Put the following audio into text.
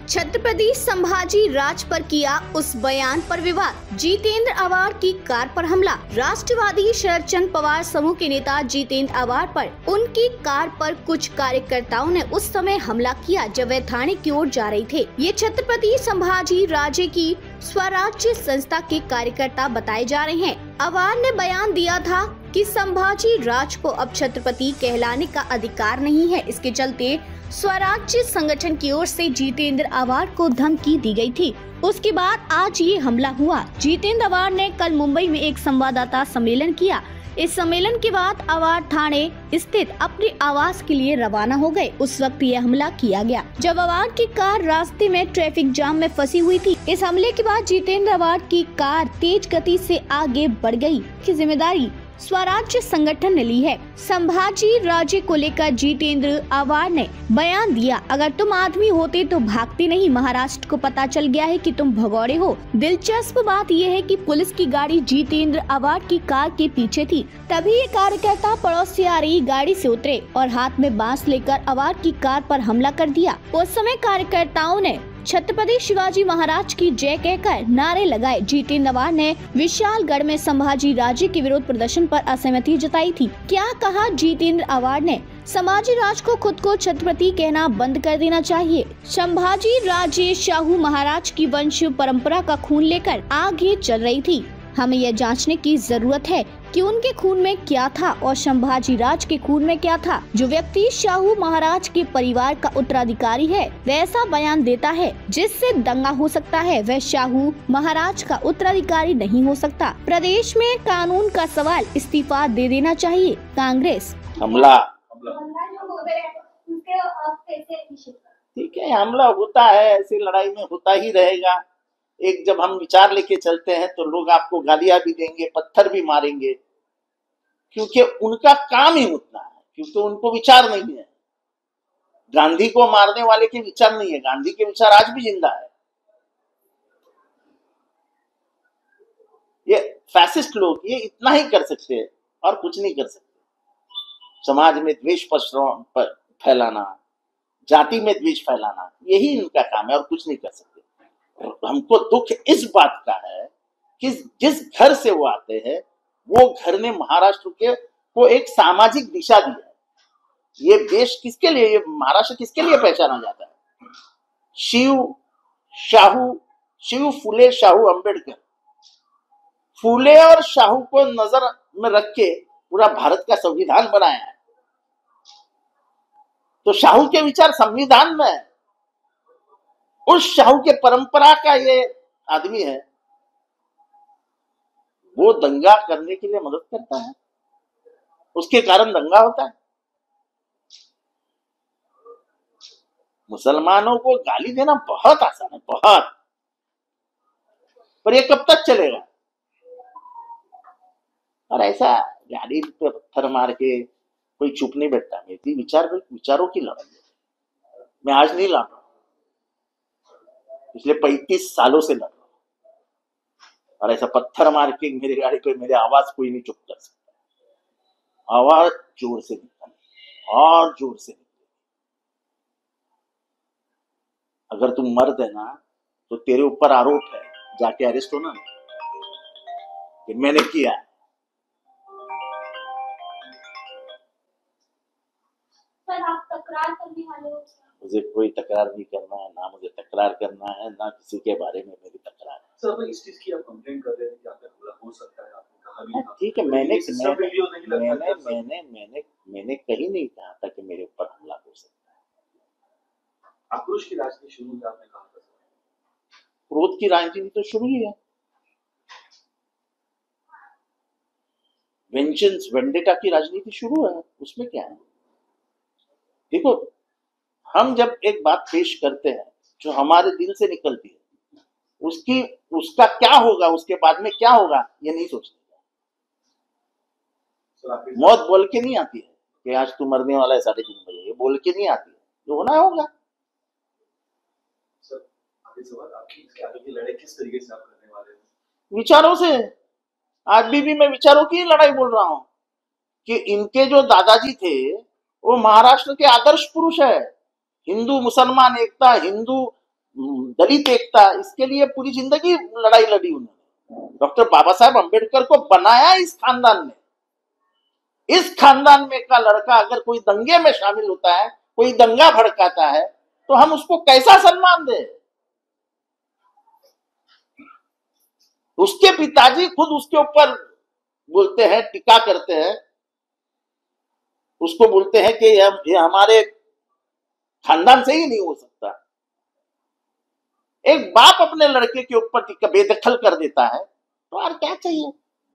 छत्रपति संभाजी राज पर किया उस बयान पर विवाद। जितेंद्र आवाड की कार पर हमला। राष्ट्रवादी शरद चंद्र पवार समूह के नेता जितेंद्र आवाड पर उनकी कार पर कुछ कार्यकर्ताओं ने उस समय हमला किया जब वे थाने की ओर जा रहे थे। ये छत्रपति संभाजी राजे की स्वराज्य संस्था के कार्यकर्ता बताए जा रहे हैं। आवाड ने बयान दिया था कि संभाजी राज को अब छत्रपति कहलाने का अधिकार नहीं है। इसके चलते स्वराज्य संगठन की ओर से जितेंद्र आवाड को धमकी दी गई थी। उसके बाद आज ये हमला हुआ। जितेंद्र आवाड ने कल मुंबई में एक संवाददाता सम्मेलन किया। इस सम्मेलन के बाद आवाड थाने स्थित अपने आवास के लिए रवाना हो गए। उस वक्त यह हमला किया गया जब आवाड की कार रास्ते में ट्रैफिक जाम में फंसी हुई थी। इस हमले के बाद जितेंद्र आवाड की कार तेज गति से आगे बढ़ गई की जिम्मेदारी स्वराज्य संगठन ने ली है। संभाजी राजे को लेकर जितेंद्र आवाड ने बयान दिया, अगर तुम आदमी होते तो भागते नहीं। महाराष्ट्र को पता चल गया है कि तुम भगौड़े हो। दिलचस्प बात यह है कि पुलिस की गाड़ी जितेंद्र आवाड की कार के पीछे थी। तभी ये कार्यकर्ता पड़ोस से आ रही गाड़ी से उतरे और हाथ में बांस लेकर आवाड की कार पर हमला कर दिया। उस समय कार्यकर्ताओं ने छत्रपति शिवाजी महाराज की जय कहकर नारे लगाए। जितेंद्र आवाड ने विशालगढ़ में संभाजी राजे के विरोध प्रदर्शन पर असहमति जताई थी। क्या कहा जितेंद्र आवाड ने? संभाजी राज को खुद को छत्रपति कहना बंद कर देना चाहिए। संभाजी राजे शाहू महाराज की वंश परंपरा का खून लेकर आगे चल रही थी। हमें यह जांचने की जरूरत है कि उनके खून में क्या था और संभाजी राज के खून में क्या था। जो व्यक्ति शाहू महाराज के परिवार का उत्तराधिकारी है वह ऐसा बयान देता है जिससे दंगा हो सकता है, वह शाहू महाराज का उत्तराधिकारी नहीं हो सकता। प्रदेश में कानून का सवाल, इस्तीफा दे देना चाहिए। कांग्रेस हमला ठीक है, हमला होता है, ऐसी लड़ाई में होता ही रहेगा। एक जब हम विचार लेके चलते हैं तो लोग आपको गालियां भी देंगे, पत्थर भी मारेंगे, क्योंकि उनका काम ही उतना है, क्योंकि उनको विचार नहीं है। गांधी को मारने वाले के विचार नहीं है, गांधी के विचार आज भी जिंदा है। ये फैसिस्ट लोग ये इतना ही कर सकते हैं और कुछ नहीं कर सकते। समाज में द्वेष फैलाना, जाति में द्वेष फैलाना, यही इनका काम है और कुछ नहीं कर सकते। हमको दुख इस बात का है कि जिस घर से वो आते हैं वो घर ने महाराष्ट्र के को एक सामाजिक दिशा दी है। ये देश किसके लिए, ये महाराष्ट्र किसके लिए पहचाना जाता है? शिव फुले शाहू अंबेडकर। फुले और शाहू को नजर में रख के पूरा भारत का संविधान बनाया है। तो शाहू के विचार संविधान में है। उस शाहू के परंपरा का ये आदमी है, वो दंगा करने के लिए मदद करता है, उसके कारण दंगा होता है। मुसलमानों को गाली देना बहुत आसान है, बहुत, पर ये कब तक चलेगा? और ऐसा गाड़ी पे पत्थर मार के कोई चुप नहीं बैठता। मेरी विचारों की लड़ाई है। मैं आज नहीं लड़ रहा, पिछले 35 सालों से लड़ रहा हूं। और ऐसा पत्थर मार के मेरी गाड़ी पे मेरे आवाज कोई नहीं चुप कर सकता। आवाज जोर से निकले और जोर से निकले। अगर तुम मर्द है ना तो तेरे ऊपर आरोप है, जाके अरेस्ट होना कि मैंने किया है। सर, आप तकरार करने वाले हो? मुझे कोई तकरार नहीं करना है, ना मुझे तकरार करना है, ना किसी के बारे में मेरी तकरार है। सर, इस चीज की आप कंप्लेंट कर रहे हैं कि आपका हमला हो सकता है, आपने कहा भी था। ठीक है, मैंने कहीं नहीं कहा था कि मेरे ऊपर हमला हो सकता है। आक्रोश की राजनीति शुरू हुई, आपने कहा था। क्रोध की राजनीति तो शुरू ही है। वेंजेंस वेंडेटा की राजनीति शुरू है, उसमें क्या है? देखो, हम जब एक बात पेश करते हैं जो हमारे दिल से निकलती है, उसका क्या होगा, उसके बाद में क्या होगा, ये नहीं सोचते। मौत बोल के नहीं आती है कि आज तू मरने वाला है 3:30 बजे, ये बोल के नहीं आती है, जो होना होगा। सर, आगे सवाल, आपकी इसके आगे की लड़ाई किस तरीके से आप करने वाले हैं? विचारों से। आज भी मैं विचारों की लड़ाई बोल रहा हूं कि इनके जो दादाजी थे वो महाराष्ट्र के आदर्श पुरुष है। हिंदू मुसलमान एकता, हिंदू दलित एकता, इसके लिए पूरी जिंदगी लड़ाई लड़ी उन्होंने। डॉक्टर बाबा साहेब अम्बेडकर को बनाया इस खानदान ने। इस खानदान में का लड़का अगर कोई दंगे में शामिल होता है, कोई दंगा भड़काता है, तो हम उसको कैसा सम्मान दें? उसके पिताजी खुद उसके ऊपर बोलते हैं, टीका करते हैं, उसको बोलते हैं कि ये हमारे खानदान से ही नहीं हो सकता। एक बाप अपने लड़के के ऊपर टीका बेदखल कर देता है, तो और क्या चाहिए?